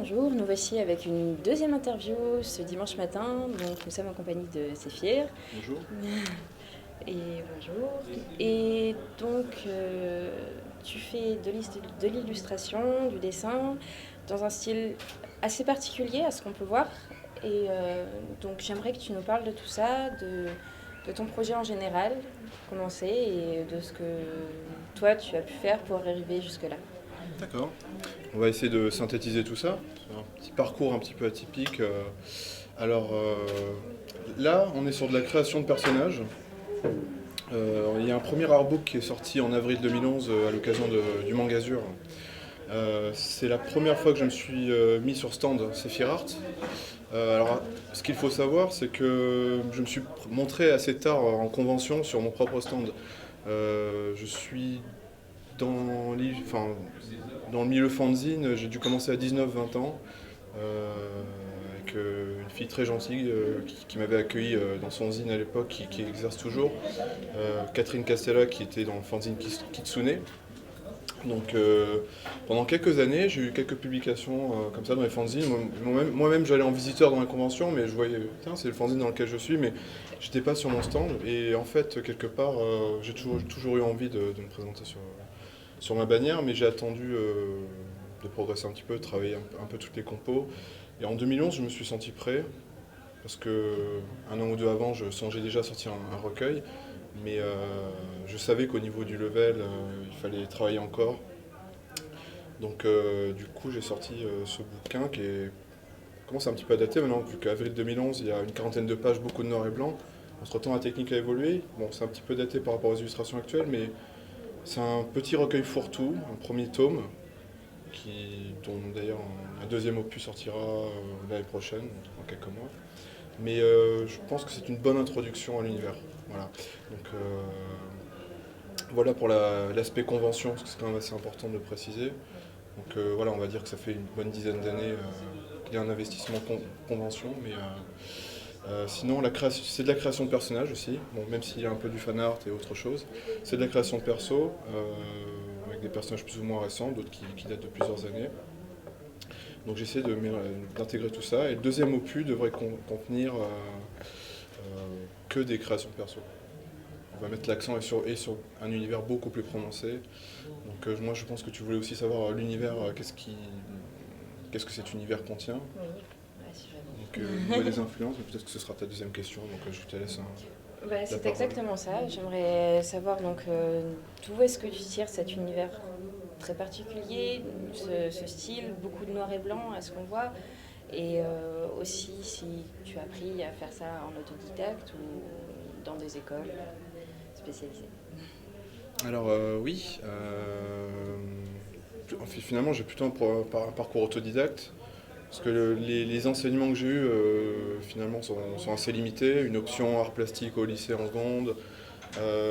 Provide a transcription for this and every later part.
bonjour, nous voici avec une deuxième interview ce dimanche matin. Donc nous sommes en compagnie de Séphir. Bonjour. Et bonjour. Et donc tu fais de l'illustration, du dessin, dans un style assez particulier à ce qu'on peut voir. Et donc j'aimerais que tu nous parles de tout ça, de ton projet en général, comment c'est et de ce que toi tu as pu faire pour arriver jusque-là. D'accord. On va essayer de synthétiser tout ça. C'est un petit parcours un petit peu atypique. Alors là, on est sur de la création de personnages. Il y a un premier artbook qui est sorti en avril 2011 à l'occasion du Mangazur. C'est la première fois que je me suis mis sur stand Sephir Art. Alors, ce qu'il faut savoir, c'est que je me suis montré assez tard en convention sur mon propre stand. Je suis enfin, dans le milieu fanzine, j'ai dû commencer à 19-20 ans, avec une fille très gentille qui m'avait accueilli dans son zine à l'époque, qui exerce toujours, Catherine Castella, qui était dans le fanzine Kitsune. Donc pendant quelques années, j'ai eu quelques publications comme ça dans les fanzines. Moi-même, j'allais en visiteur dans les conventions, mais je voyais, tiens, c'est le fanzine dans lequel je suis, mais j'étais pas sur mon stand. Et en fait, quelque part, j'ai toujours eu envie de me présenter sur ma bannière, mais j'ai attendu de progresser un petit peu, de travailler un peu toutes les compos. Et en 2011, je me suis senti prêt, parce que un an ou deux avant, je songeais déjà à sortir un recueil, mais je savais qu'au niveau du level, il fallait travailler encore. Donc du coup, j'ai sorti ce bouquin commence un petit peu à dater maintenant, vu qu'avril 2011, il y a une quarantaine de pages, beaucoup de noir et blanc. Entre-temps, la technique a évolué. Bon, c'est un petit peu daté par rapport aux illustrations actuelles, mais c'est un petit recueil fourre-tout, un premier tome, dont d'ailleurs un deuxième opus sortira l'année prochaine, dans quelques mois. Mais je pense que c'est une bonne introduction à l'univers. Voilà. Donc voilà pour l'aspect convention, parce que c'est quand même assez important de le préciser. Donc voilà, on va dire que ça fait une bonne dizaine d'années qu'il y a un investissement convention, mais sinon c'est de la création de personnages aussi, bon, même s'il y a un peu du fan art et autre chose. C'est de la création de perso, avec des personnages plus ou moins récents, d'autres qui datent de plusieurs années. Donc j'essaie d'intégrer tout ça. Et le deuxième opus devrait contenir que des créations de perso. On va mettre l'accent sur un univers beaucoup plus prononcé. Donc moi je pense que tu voulais aussi savoir l'univers, qu'est-ce que cet univers contient. Oui, bah, si jamais. Donc au niveau des influences, peut-être que ce sera ta deuxième question, donc je te laisse Bah, la c'est parole. exactement ça. J'aimerais savoir donc d'où est-ce que tu tires cet univers très particulier, ce style, beaucoup de noir et blanc à ce qu'on voit, et aussi si tu as appris à faire ça en autodidacte ou dans des écoles spécialisées. Alors oui, finalement j'ai plutôt un parcours autodidacte, parce que les enseignements que j'ai eus finalement sont assez limités. Une option art plastique au lycée en seconde,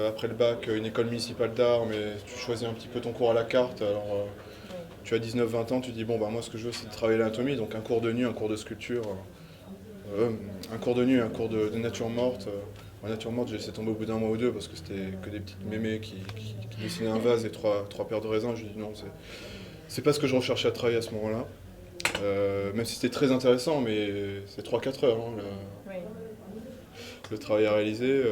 après le bac une école municipale d'art, mais tu choisis un petit peu ton cours à la carte. Alors tu as 19-20 ans, tu dis bon bah moi ce que je veux c'est de travailler l'anatomie, donc un cours de nu, un cours de sculpture, un cours de nu, un cours de nature morte. En nature morte, j'ai laissé tomber au bout d'un mois ou deux parce que c'était que des petites mémés qui dessinaient un vase et trois paires de raisins. J'ai dit non, c'est pas ce que je recherchais à travailler à ce moment-là. Même si c'était très intéressant, mais c'est 3-4 heures hein, Oui. le travail à réaliser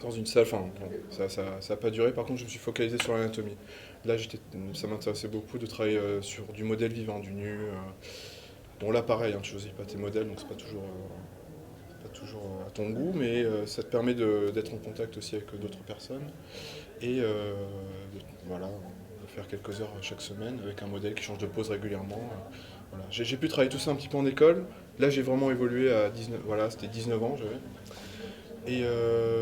dans une salle. Enfin, bon, ça a pas duré. Par contre, je me suis focalisé sur l'anatomie. Là, ça m'intéressait beaucoup de travailler sur du modèle vivant, du nu. Bon, là, pareil, hein, tu choisis pas tes modèles, donc c'est pas toujours à ton goût, mais ça te permet d'être en contact aussi avec d'autres personnes et voilà, de faire quelques heures chaque semaine avec un modèle qui change de pose régulièrement. Voilà. J'ai pu travailler tout ça un petit peu en école. Là, j'ai vraiment évolué à 19, voilà, c'était 19 ans j'avais. Et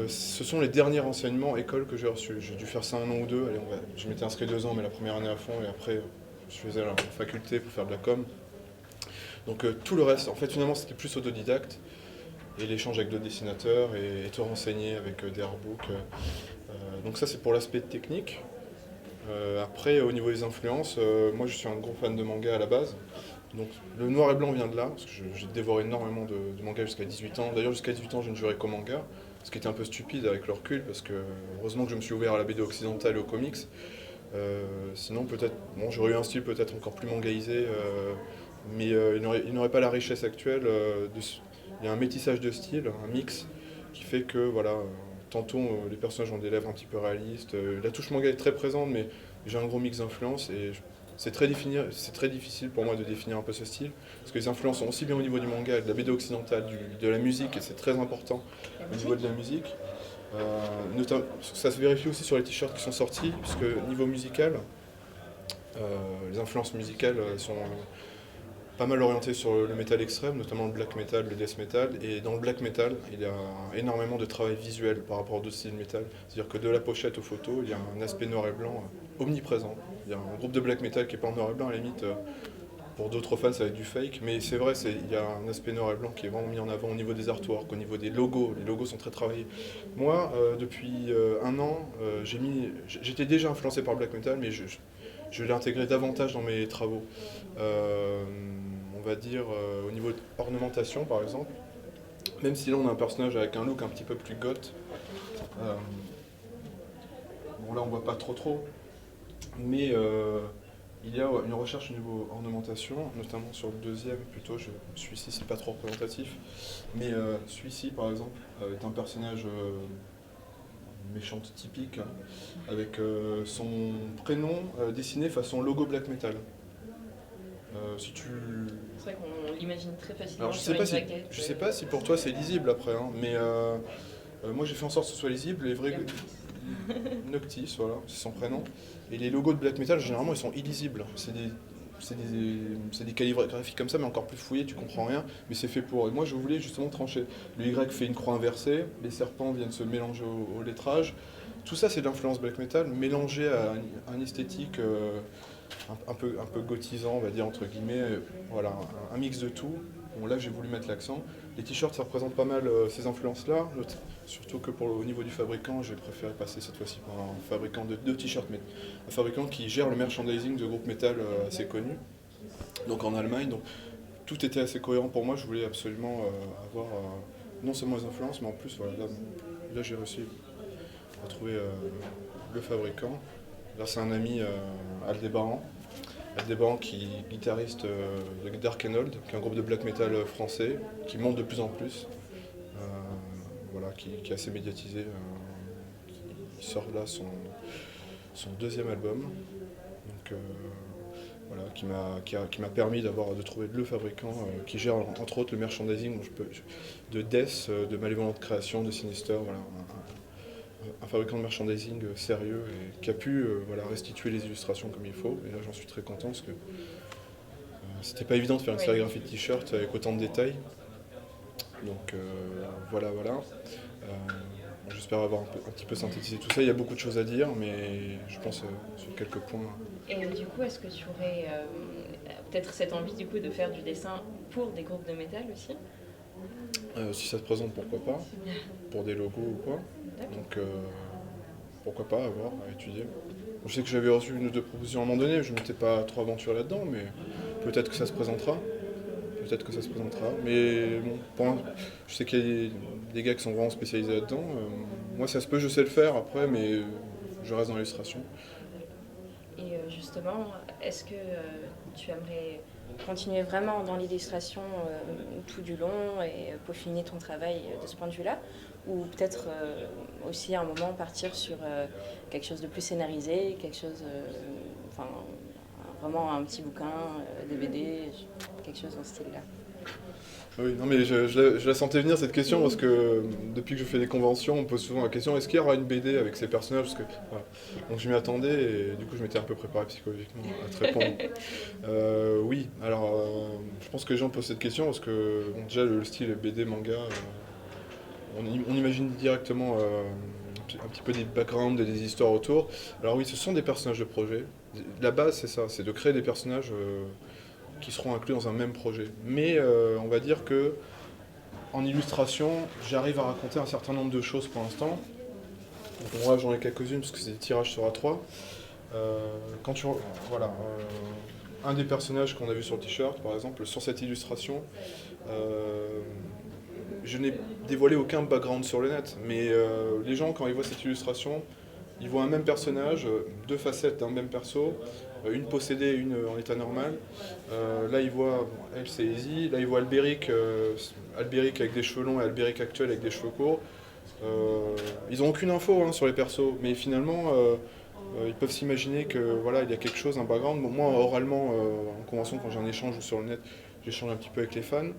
ce sont les derniers renseignements école que j'ai reçus. J'ai dû faire ça un an ou deux. Allez, je m'étais inscrit 2 ans, mais la première année à fond, et après, je faisais la faculté pour faire de la com. Donc tout le reste, en fait, finalement, c'était plus autodidacte. Et l'échange avec d'autres dessinateurs et te renseigner avec des artbooks. Donc ça, c'est pour l'aspect technique. Après, au niveau des influences, moi, je suis un gros fan de manga à la base. Donc le noir et blanc vient de là, parce que j'ai dévoré énormément de mangas jusqu'à 18 ans. D'ailleurs, jusqu'à 18 ans, je ne jurais qu'au manga, ce qui était un peu stupide avec le recul, parce que heureusement que je me suis ouvert à la BD occidentale et aux comics. Sinon, peut-être, bon, j'aurais eu un style peut-être encore plus mangaïsé, mais il n'aurait pas la richesse actuelle. Il y a un métissage de styles, un mix, qui fait que, voilà, tantôt les personnages ont des lèvres un petit peu réalistes. La touche manga est très présente, mais j'ai un gros mix d'influences et c'est très difficile pour moi de définir un peu ce style, parce que les influences sont aussi bien au niveau du manga, de la BD occidentale, de la musique, et c'est très important au niveau de la musique. Ça se vérifie aussi sur les t-shirts qui sont sortis, puisque niveau musical, les influences musicales sont pas mal orientées sur le métal extrême, notamment le black metal, le death metal. Et dans le black metal, il y a énormément de travail visuel par rapport à d'autres styles metal. C'est-à-dire que de la pochette aux photos, il y a un aspect noir et blanc omniprésent. Il y a un groupe de black metal qui est pas en noir et blanc, à la limite. Pour d'autres fans, ça va être du fake, mais c'est vrai, il y a un aspect noir et blanc qui est vraiment mis en avant au niveau des artworks, au niveau des logos. Les logos sont très travaillés. Moi, depuis un an, j'étais déjà influencé par le black metal, mais je l'ai intégré davantage dans mes travaux. Euh, on va dire au niveau de ornementation, par exemple. Même si là, on a un personnage avec un look un petit peu plus goth. Euh, bon, là, on voit pas trop, mais il y a une recherche au niveau ornementation, notamment sur le deuxième, plutôt, celui-ci c'est pas trop représentatif, mais celui-ci par exemple est un personnage méchante typique, hein, avec son prénom dessiné façon logo black metal. Si tu... C'est vrai qu'on l'imagine très facilement Alors sur une jaquette. je sais pas si pour toi c'est lisible après, hein, mais moi j'ai fait en sorte que ce soit lisible, les vrais... Noctis, voilà, c'est son prénom. Et les logos de black metal, généralement, ils sont illisibles. C'est des calligraphies comme ça, mais encore plus fouillées, tu comprends rien, mais c'est fait pour. Et moi, je voulais justement trancher. Le Y fait une croix inversée, les serpents viennent se mélanger au lettrage. Tout ça, c'est de l'influence black metal, mélangé à un esthétique un peu gothisant, on va dire, entre guillemets. Voilà, un mix de tout. Bon, là, j'ai voulu mettre l'accent. Les t-shirts, ça représente pas mal ces influences-là. Surtout que au niveau du fabricant, j'ai préféré passer cette fois-ci par un fabricant de deux t-shirts, mais un fabricant qui gère le merchandising de groupes metal assez connus, donc en Allemagne. Donc tout était assez cohérent pour moi. Je voulais absolument avoir non seulement les influences, mais en plus, voilà, là j'ai réussi à trouver le fabricant. Là, c'est un ami, Aldébaran. Aldébaran qui est guitariste de Dark Hold, qui est un groupe de black metal français, qui monte de plus en plus. Voilà, qui est assez médiatisé. Il sort là son deuxième album, donc, voilà, qui m'a permis de trouver le fabricant qui gère entre autres le merchandising de Death, de Malévolente Création, de Sinister, voilà, un fabricant de merchandising sérieux et qui a pu voilà, restituer les illustrations comme il faut. Et là j'en suis très content parce que c'était pas évident de faire une sérigraphie de t-shirt avec autant de détails. Donc voilà. J'espère avoir un petit peu synthétisé tout ça. Il y a beaucoup de choses à dire, mais je pense sur quelques points. Et du coup, est-ce que tu aurais peut-être cette envie du coup de faire du dessin pour des groupes de métal aussi? Si ça se présente, pourquoi pas, pour des logos ou quoi. Donc pourquoi pas, à voir, à étudier. Je sais que j'avais reçu une ou deux propositions à un moment donné, je ne m'étais pas trop aventuré là-dedans, mais peut-être que ça se présentera. Peut-être que ça se présentera. Mais bon, je sais qu'il y a des gars qui sont vraiment spécialisés là-dedans. Moi, ça se peut, je sais le faire après, mais je reste dans l'illustration. Et justement, est-ce que tu aimerais continuer vraiment dans l'illustration tout du long et peaufiner ton travail de ce point de vue-là? Ou peut-être aussi à un moment partir sur quelque chose de plus scénarisé, quelque chose, enfin vraiment un petit bouquin, DVD, quelque chose dans ce style-là? Oui, non mais je la sentais venir cette question parce que depuis que je fais des conventions, on me pose souvent la question est-ce qu'il y aura une BD avec ces personnages parce que, voilà. Donc je m'y attendais et du coup je m'étais un peu préparé psychologiquement à te répondre. Oui, alors je pense que les gens posent cette question parce que bon, déjà le style BD, manga, on imagine directement un petit peu des backgrounds et des histoires autour. Alors oui, ce sont des personnages de projet. La base c'est ça, c'est de créer des personnages qui seront inclus dans un même projet. Mais on va dire que en illustration, j'arrive à raconter un certain nombre de choses pour l'instant. Donc moi j'en ai quelques-unes parce que c'est des tirages sur A3. Quand tu voilà, un des personnages qu'on a vu sur le t-shirt, par exemple, sur cette illustration, je n'ai dévoilé aucun background sur le net, mais les gens quand ils voient cette illustration, il voit un même personnage, deux facettes d'un même perso, une possédée et une en état normal. Là, il voit, bon, elle c'est Easy, là il voit Albéric, Albéric avec des cheveux longs et Albéric actuel avec des cheveux courts. Ils n'ont aucune info hein, sur les persos, mais finalement, ils peuvent s'imaginer que voilà, il y a quelque chose, un background. Bon, moi, oralement, en convention, quand j'ai un échange ou sur le net, j'échange un petit peu avec les fans.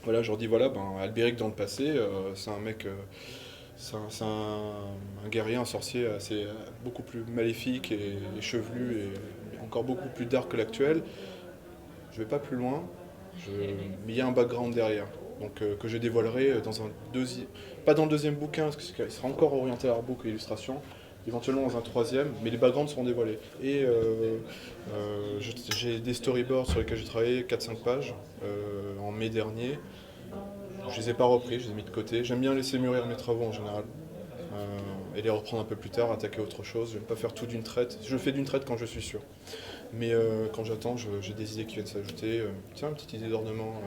Voilà, je leur dis voilà, ben, Albéric dans le passé, c'est un mec, un guerrier, un sorcier beaucoup plus maléfique et chevelu et encore beaucoup plus dark que l'actuel. Je vais pas plus loin, mais il y a un background derrière. Donc que je dévoilerai dans un deuxième, pas dans le deuxième bouquin, parce qu'il sera encore orienté à artbook et illustration, éventuellement dans un troisième, mais les backgrounds seront dévoilés. Et j'ai des storyboards sur lesquels j'ai travaillé, 4-5 pages, en mai dernier. Je les ai pas repris, je les ai mis de côté. J'aime bien laisser mûrir mes travaux en général. Et les reprendre un peu plus tard, attaquer autre chose. Je n'aime pas faire tout d'une traite. Je le fais d'une traite quand je suis sûr. Mais quand j'attends, j'ai des idées qui viennent s'ajouter. Tiens, une petite idée d'ornement,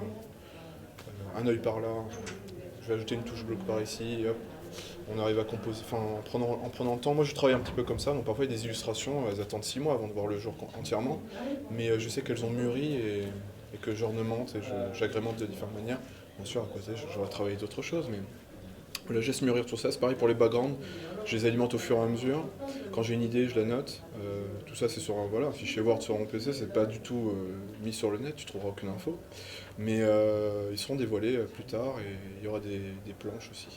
un œil par là. Je vais ajouter une touche bloc par ici. Et hop, on arrive à composer. Enfin, en prenant le temps. Moi, je travaille un petit peu comme ça. Donc parfois, il y a des illustrations, elles attendent 6 mois avant de voir le jour entièrement. Mais je sais qu'elles ont mûri et que j'ornemente et j'agrémente de différentes manières. Bien sûr, à côté, j'aurais travaillé d'autres choses, mais voilà, je laisse mûrir tout ça. C'est pareil pour les backgrounds, je les alimente au fur et à mesure. Quand j'ai une idée, je la note. Tout ça, c'est sur un fichier Word sur mon PC, c'est pas du tout mis sur le net, tu trouveras aucune info. Mais ils seront dévoilés plus tard et il y aura des planches aussi.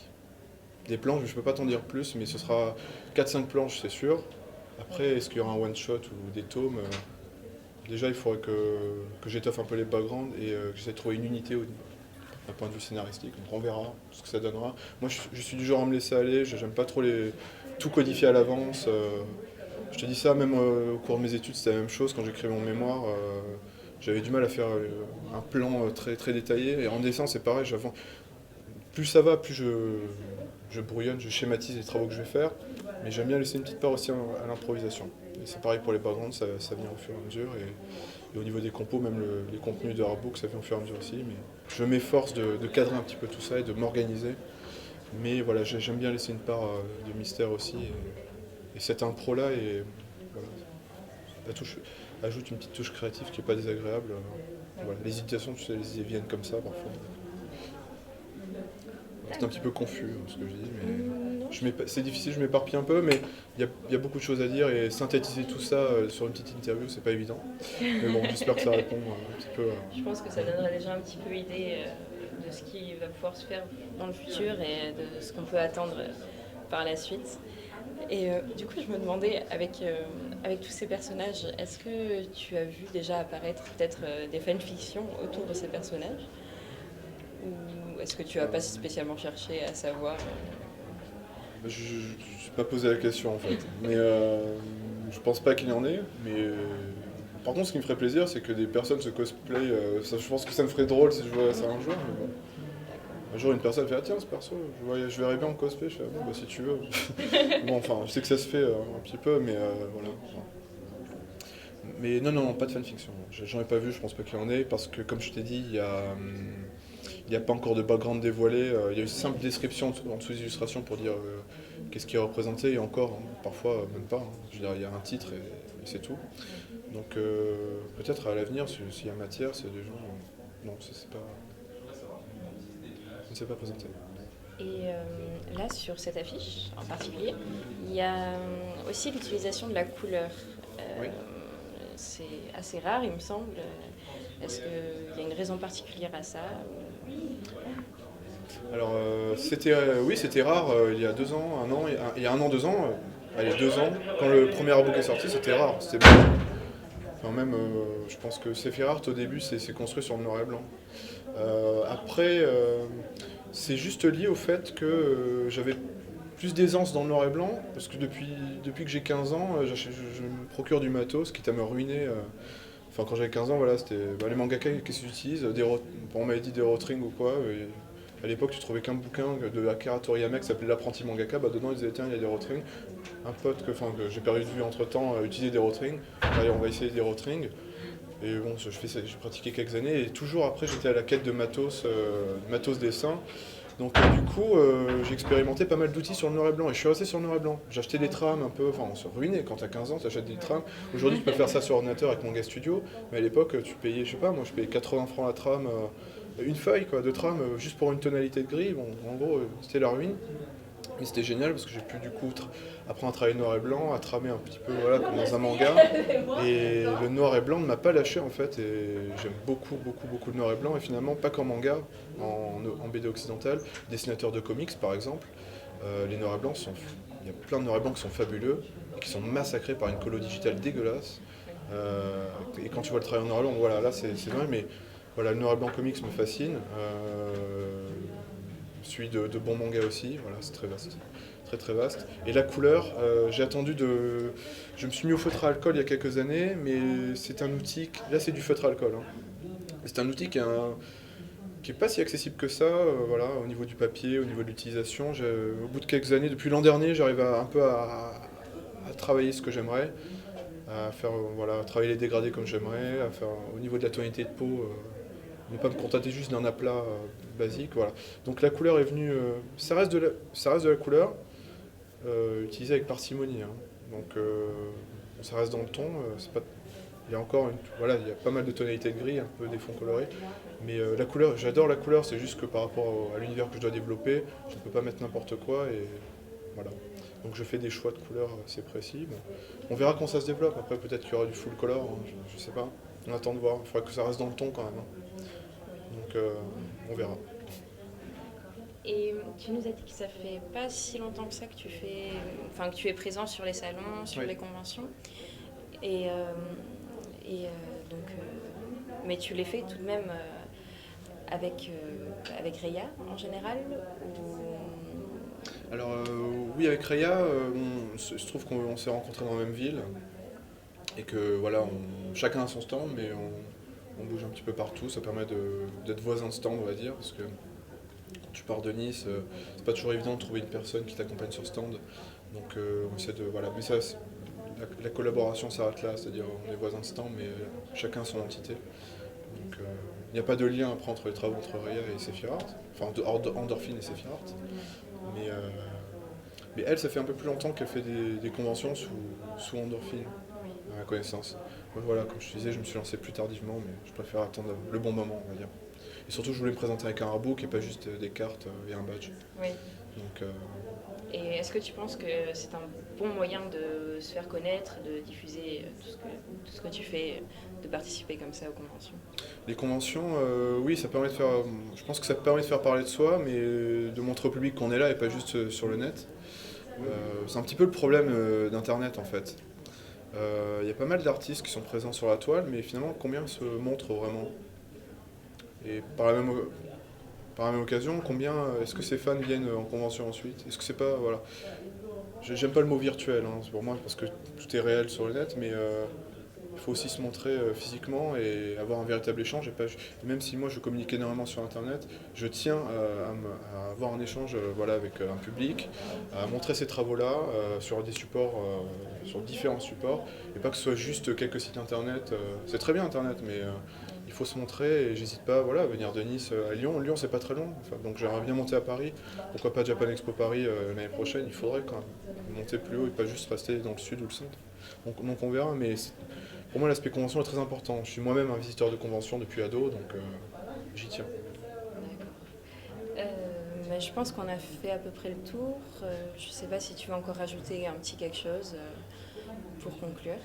Des planches, je peux pas t'en dire plus, mais ce sera 4-5 planches, c'est sûr. Après, est-ce qu'il y aura un one-shot ou des tomes déjà, il faudrait que j'étoffe un peu les backgrounds et que j'essaie de trouver une unité d'un point de vue scénaristique. Donc on verra ce que ça donnera. Moi, je suis du genre à me laisser aller. J'aime pas trop tout codifier à l'avance. Je te dis ça, même au cours de mes études, c'était la même chose. Quand j'écrivais mon mémoire, j'avais du mal à faire un plan très, très détaillé. Et en dessin, c'est pareil. Plus ça va, plus je brouillonne, je schématise les travaux que je vais faire. Mais j'aime bien laisser une petite part aussi à l'improvisation. Et c'est pareil pour les backgrounds, ça vient au fur et à mesure. Et au niveau des compos, même les contenus de artbook, ça vient au fur et à mesure aussi. Mais je m'efforce de cadrer un petit peu tout ça et de m'organiser. Mais voilà, j'aime bien laisser une part de mystère aussi. Et cette impro-là, voilà, ajoute une petite touche créative qui n'est pas désagréable. Voilà. Les hésitations, tu sais, elles viennent comme ça parfois. C'est un petit peu confus ce que je dis, mais c'est difficile, je m'éparpille un peu, mais il y a beaucoup de choses à dire et synthétiser tout ça sur une petite interview, c'est pas évident. Mais bon, j'espère que ça répond un petit peu. Je pense que ça donnera déjà un petit peu idée de ce qui va pouvoir se faire dans le futur et de ce qu'on peut attendre par la suite. Et du coup, je me demandais, avec tous ces personnages, est-ce que tu as vu déjà apparaître peut-être des fanfictions autour de ces personnages ? Ou est-ce que tu n'as pas spécialement cherché à savoir Je ne suis pas posé la question en fait, mais je pense pas qu'il y en ait. Mais par contre, ce qui me ferait plaisir, c'est que des personnes se cosplayent. Je pense que ça me ferait drôle si je voyais ça un jour. Mais bon. Un jour, une personne fait ah tiens ce perso, je verrais bien en cosplay. Je fais ah, bon bah si tu veux. Bon enfin, je sais que ça se fait un petit peu, mais voilà. Mais non, pas de fanfiction. J'en ai pas vu, je pense pas qu'il y en ait, parce que comme je t'ai dit, il n'y a pas encore de background dévoilé. Il y a une simple description en dessous des illustrations pour dire qu'est-ce qui est représenté, et encore, parfois même pas. Je veux dire, il y a un titre et c'est tout. Donc peut-être à l'avenir, s'il y a matière, c'est des gens. Non, c'est pas. Je ne sais pas présenter. Et là, sur cette affiche en particulier, il y a aussi l'utilisation de la couleur. Oui. C'est assez rare, il me semble. Est-ce qu'il y a une raison particulière à ça Alors, c'était rare il y a 2 ans, un an, il y a 1 an, 2 ans, allez, 2 ans, quand le premier artbook est sorti, c'était rare. C'était bon. Enfin, même, je pense que Sephirart, au début, c'est construit sur le noir et blanc. Après, c'est juste lié au fait que j'avais plus d'aisance dans le noir et blanc, parce que depuis que j'ai 15 ans, je me procure du matos, quitte à me ruiner. Enfin, quand j'avais 15 ans, voilà, c'était les mangaka, qu'est-ce qu'ils utilisent on m'avait dit des rotring ou quoi. Et à l'époque, tu trouvais qu'un bouquin de Akira Toriyama qui s'appelait L'apprenti mangaka. Dedans, ils disaient tiens, il y a des rotring. Un pote que j'ai perdu de vue entre temps utilisait des rotring. Allez, on va essayer des rotring. Et bon, j'ai pratiqué quelques années et toujours après, j'étais à la quête de matos dessin. Donc du coup, j'ai expérimenté pas mal d'outils sur le noir et blanc et je suis resté sur le noir et blanc. J'ai acheté des trames un peu, enfin on se ruinait quand t'as 15 ans, t'achètes des trames. Aujourd'hui tu peux faire ça sur ordinateur avec Manga Studio, mais à l'époque tu payais, je sais pas, moi je payais 80 francs la trame, une feuille quoi, de trame, juste pour une tonalité de gris. Bon, en gros, c'était la ruine. Mais c'était génial parce que j'ai pu du coup apprendre à travailler noir et blanc, à tramer un petit peu voilà, comme dans un manga. Et le noir et blanc ne m'a pas lâché en fait. Et j'aime beaucoup le noir et blanc. Et finalement, pas qu'en manga, en BD occidentale, dessinateur de comics par exemple, les noirs et blancs sont. Il y a plein de noirs et blancs qui sont fabuleux et qui sont massacrés par une colo digitale dégueulasse. Et quand tu vois le travail en noir et blanc, voilà, là c'est vrai, mais voilà, le noir et blanc comics me fascine. Celui de bons mangas aussi, voilà, c'est très vaste. Très vaste. Et la couleur, j'ai attendu de. Je me suis mis au feutre à alcool il y a quelques années, mais c'est un outil. Là, c'est du feutre à alcool. Hein. C'est un outil qui est pas si accessible que ça, voilà, au niveau du papier, au niveau de l'utilisation. Au bout de quelques années, depuis l'an dernier, j'arrive un peu à travailler ce que j'aimerais, à faire, voilà, à travailler les dégradés comme j'aimerais, à faire au niveau de la tonalité de peau. Ne pas me contenter juste d'un aplat basique, voilà. Donc la couleur est venue, ça reste de la couleur, utilisée avec parcimonie, hein. Donc ça reste dans le ton, c'est pas, il y a encore voilà, il y a pas mal de tonalités de gris, un peu des fonds colorés, mais la couleur, j'adore la couleur, c'est juste que par rapport à l'univers que je dois développer, je ne peux pas mettre n'importe quoi et voilà. Donc je fais des choix de couleurs assez précis. Bon. On verra quand ça se développe. Après peut-être qu'il y aura du full color, hein, je sais pas. On attend de voir. Il faudra que ça reste dans le ton quand même, hein. Donc on verra. Et tu nous as dit que ça fait pas si longtemps que ça que tu fais, enfin que tu es présent sur les salons, sur Oui. les conventions. Et, donc, mais tu les fais tout de même avec Reya en général ou... Alors oui, avec Reya, il se trouve qu'on s'est rencontrés dans la même ville et que voilà, chacun a son stand, mais on bouge un petit peu partout. Ça permet d'être voisins de stand, on va dire, parce que quand tu pars de Nice, c'est pas toujours évident de trouver une personne qui t'accompagne sur stand. Donc on essaie de voilà, mais ça, la collaboration s'arrête là, c'est-à-dire on est voisins de stand, mais chacun son entité. Donc il n'y a pas de lien après entre les travaux entre Reya et Sephirart, enfin Endorphine et Sephirart. Mais, euh, mais elle, ça fait un peu plus longtemps qu'elle fait des conventions sous Endorphine, à ma connaissance. Moi, voilà, comme je te disais, je me suis lancé plus tardivement, mais je préfère attendre le bon moment, on va dire. Et surtout, je voulais me présenter avec un artbook et pas juste des cartes et un badge. Oui. Donc, Et est-ce que tu penses que c'est un bon moyen de se faire connaître, de diffuser tout ce que tu fais, de participer comme ça aux conventions? les conventions, oui, ça permet de faire. Je pense que ça permet de faire parler de soi, mais de montrer au public qu'on est là et pas juste sur le net. C'est un petit peu le problème d'Internet en fait. Il y a pas mal d'artistes qui sont présents sur la toile, mais finalement, combien se montrent vraiment? Et par la même occasion, combien est-ce que ces fans viennent en convention ensuite? Est-ce que c'est pas, voilà, j'aime pas le mot virtuel, hein, c'est pour moi parce que tout est réel sur le net, mais il faut aussi se montrer physiquement et avoir un véritable échange. Et même si moi je communique énormément sur Internet, je tiens à avoir un échange voilà, avec un public, à montrer ces travaux-là sur des supports, sur différents supports, et pas que ce soit juste quelques sites Internet. C'est très bien Internet, mais il faut se montrer et j'hésite pas voilà, à venir de Nice à Lyon. Lyon c'est pas très loin, enfin, donc j'aimerais bien monter à Paris. Pourquoi pas Japan Expo Paris l'année prochaine? Il faudrait quand même monter plus haut et pas juste rester dans le sud ou le centre. Donc on verra, mais pour moi, l'aspect convention est très important. Je suis moi-même un visiteur de convention depuis ado, donc j'y tiens. Mais je pense qu'on a fait à peu près le tour. Je ne sais pas si tu veux encore rajouter un petit quelque chose pour conclure.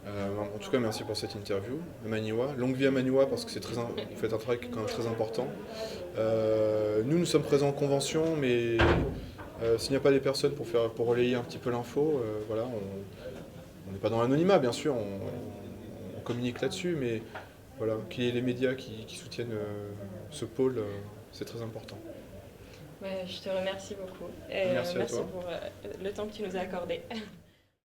En tout cas, merci pour cette interview. À Maniwa. Longue vie à Maniwa, parce que vous faites un travail qui est quand même très important. Nous sommes présents en convention, mais s'il n'y a pas des personnes pour relayer un petit peu l'info, voilà, on n'est pas dans l'anonymat, bien sûr, on communique là-dessus, mais voilà, qu'il y ait les médias qui soutiennent ce pôle, c'est très important. Ouais, je te remercie beaucoup. Merci à toi. Merci pour le temps que tu nous as accordé.